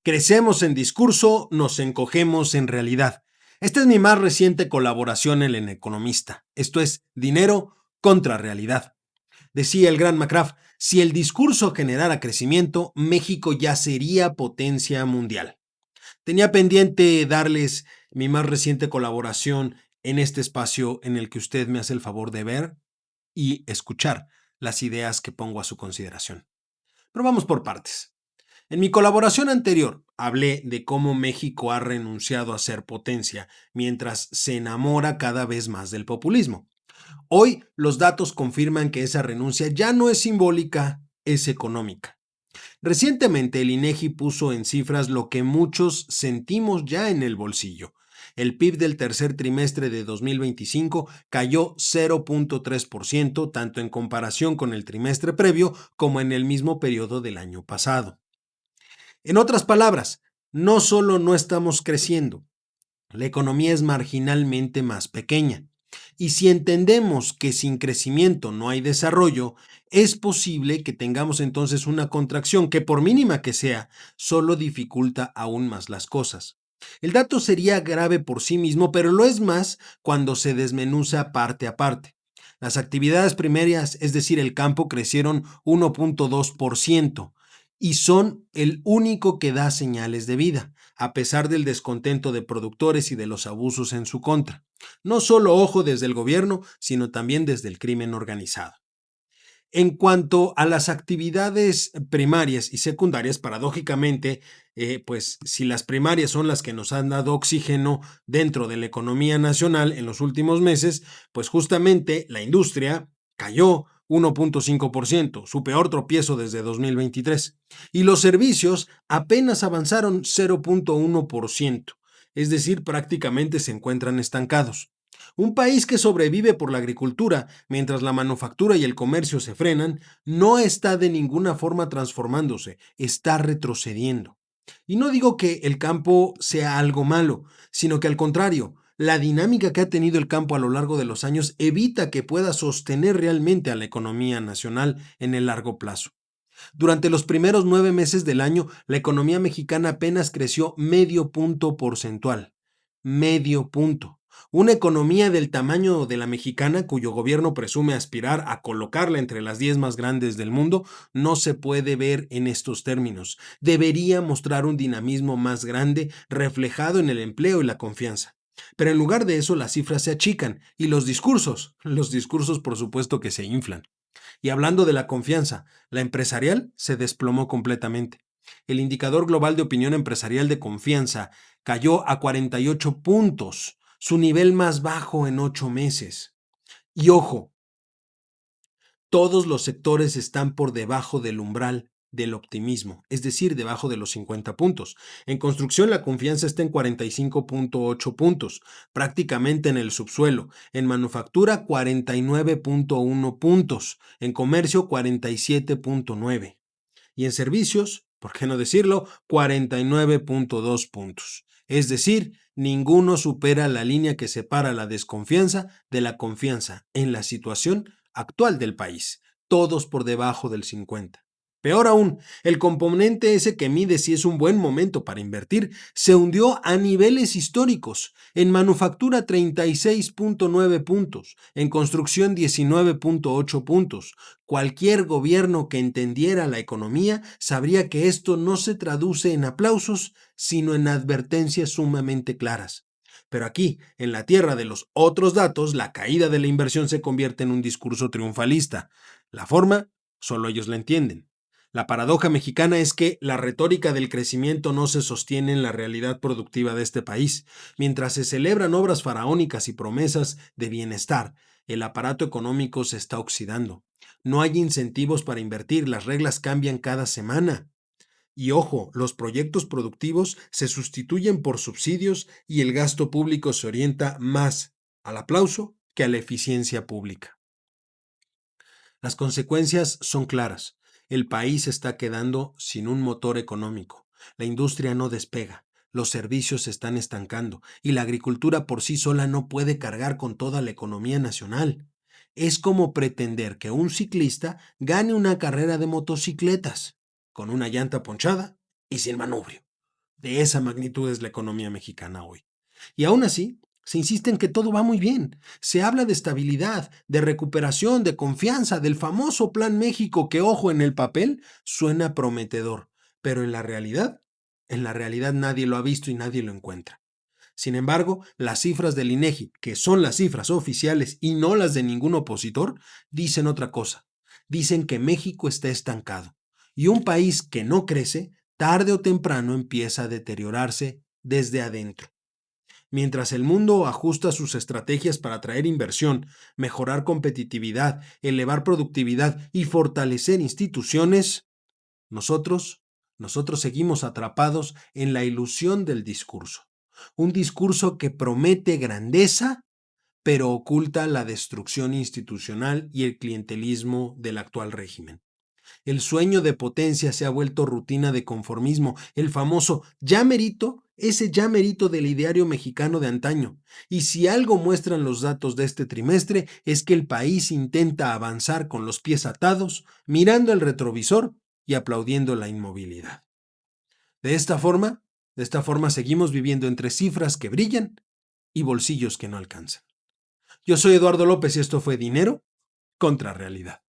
Crecemos en discurso, nos encogemos en realidad. Esta es mi más reciente colaboración en El Economista. Esto es dinero contra realidad. Decía el gran McCraft, si el discurso generara crecimiento, México ya sería potencia mundial. Tenía pendiente darles mi más reciente colaboración en este espacio en el que usted me hace el favor de ver y escuchar las ideas que pongo a su consideración. Pero vamos por partes. En mi colaboración anterior hablé de cómo México ha renunciado a ser potencia mientras se enamora cada vez más del populismo. Hoy los datos confirman que esa renuncia ya no es simbólica, es económica. Recientemente el INEGI puso en cifras lo que muchos sentimos ya en el bolsillo. El PIB del tercer trimestre de 2025 cayó 0.3%, tanto en comparación con el trimestre previo como en el mismo periodo del año pasado. En otras palabras, no solo no estamos creciendo, la economía es marginalmente más pequeña. Y si entendemos que sin crecimiento no hay desarrollo, es posible que tengamos entonces una contracción que, por mínima que sea, solo dificulta aún más las cosas. El dato sería grave por sí mismo, pero lo es más cuando se desmenuza parte a parte. Las actividades primarias, es decir, el campo, crecieron 1.2% y son el único que da señales de vida, a pesar del descontento de productores y de los abusos en su contra. No solo ojo desde el gobierno, sino también desde el crimen organizado. En cuanto a las actividades primarias y secundarias, paradójicamente, pues si las primarias son las que nos han dado oxígeno dentro de la economía nacional en los últimos meses, pues justamente la industria cayó 1.5%, su peor tropiezo desde 2023, y los servicios apenas avanzaron 0.1%, es decir, prácticamente se encuentran estancados. Un país que sobrevive por la agricultura mientras la manufactura y el comercio se frenan, no está de ninguna forma transformándose, está retrocediendo. Y no digo que el campo sea algo malo, sino que al contrario, la dinámica que ha tenido el campo a lo largo de los años evita que pueda sostener realmente a la economía nacional en el largo plazo. Durante los primeros 9 meses del año, la economía mexicana apenas creció medio punto porcentual. Medio punto. Una economía del tamaño de la mexicana, cuyo gobierno presume aspirar a colocarla entre las 10 más grandes del mundo, no se puede ver en estos términos. Debería mostrar un dinamismo más grande reflejado en el empleo y la confianza. Pero en lugar de eso, las cifras se achican y los discursos por supuesto que se inflan. Y hablando de la confianza, la empresarial se desplomó completamente. El indicador global de opinión empresarial de confianza cayó a 48 puntos, su nivel más bajo en 8 meses. Y ojo, todos los sectores están por debajo del umbral del optimismo, es decir, debajo de los 50 puntos. En construcción la confianza está en 45.8 puntos, prácticamente en el subsuelo. En manufactura 49.1 puntos, en comercio 47.9 y en servicios, ¿por qué no decirlo?, 49.2 puntos. Es decir, ninguno supera la línea que separa la desconfianza de la confianza en la situación actual del país, todos por debajo del 50. Peor aún, el componente ese que mide si es un buen momento para invertir se hundió a niveles históricos. En manufactura 36.9 puntos, en construcción 19.8 puntos. Cualquier gobierno que entendiera la economía sabría que esto no se traduce en aplausos, sino en advertencias sumamente claras. Pero aquí, en la tierra de los otros datos, la caída de la inversión se convierte en un discurso triunfalista. La forma, solo ellos la entienden. La paradoja mexicana es que la retórica del crecimiento no se sostiene en la realidad productiva de este país. Mientras se celebran obras faraónicas y promesas de bienestar, el aparato económico se está oxidando. No hay incentivos para invertir, las reglas cambian cada semana. Y ojo, los proyectos productivos se sustituyen por subsidios y el gasto público se orienta más al aplauso que a la eficiencia pública. Las consecuencias son claras. El país está quedando sin un motor económico. La industria no despega. Los servicios se están estancando y la agricultura por sí sola no puede cargar con toda la economía nacional. Es como pretender que un ciclista gane una carrera de motocicletas con una llanta ponchada y sin manubrio. De esa magnitud es la economía mexicana hoy. Y aún así, se insiste en que todo va muy bien. Se habla de estabilidad, de recuperación, de confianza, del famoso Plan México que, ojo, en el papel suena prometedor, pero en la realidad nadie lo ha visto y nadie lo encuentra. Sin embargo, las cifras del INEGI, que son las cifras oficiales y no las de ningún opositor, dicen otra cosa. Dicen que México está estancado y un país que no crece, tarde o temprano empieza a deteriorarse desde adentro. Mientras el mundo ajusta sus estrategias para atraer inversión, mejorar competitividad, elevar productividad y fortalecer instituciones, nosotros, nosotros seguimos atrapados en la ilusión del discurso. Un discurso que promete grandeza, pero oculta la destrucción institucional y el clientelismo del actual régimen. El sueño de potencia se ha vuelto rutina de conformismo, el famoso ya merito, ese ya merito del ideario mexicano de antaño. Y si algo muestran los datos de este trimestre es que el país intenta avanzar con los pies atados, mirando el retrovisor y aplaudiendo la inmovilidad. De esta forma, de esta forma seguimos viviendo entre cifras que brillan y bolsillos que no alcanzan. Yo soy Eduardo López y esto fue Dinero contra Realidad.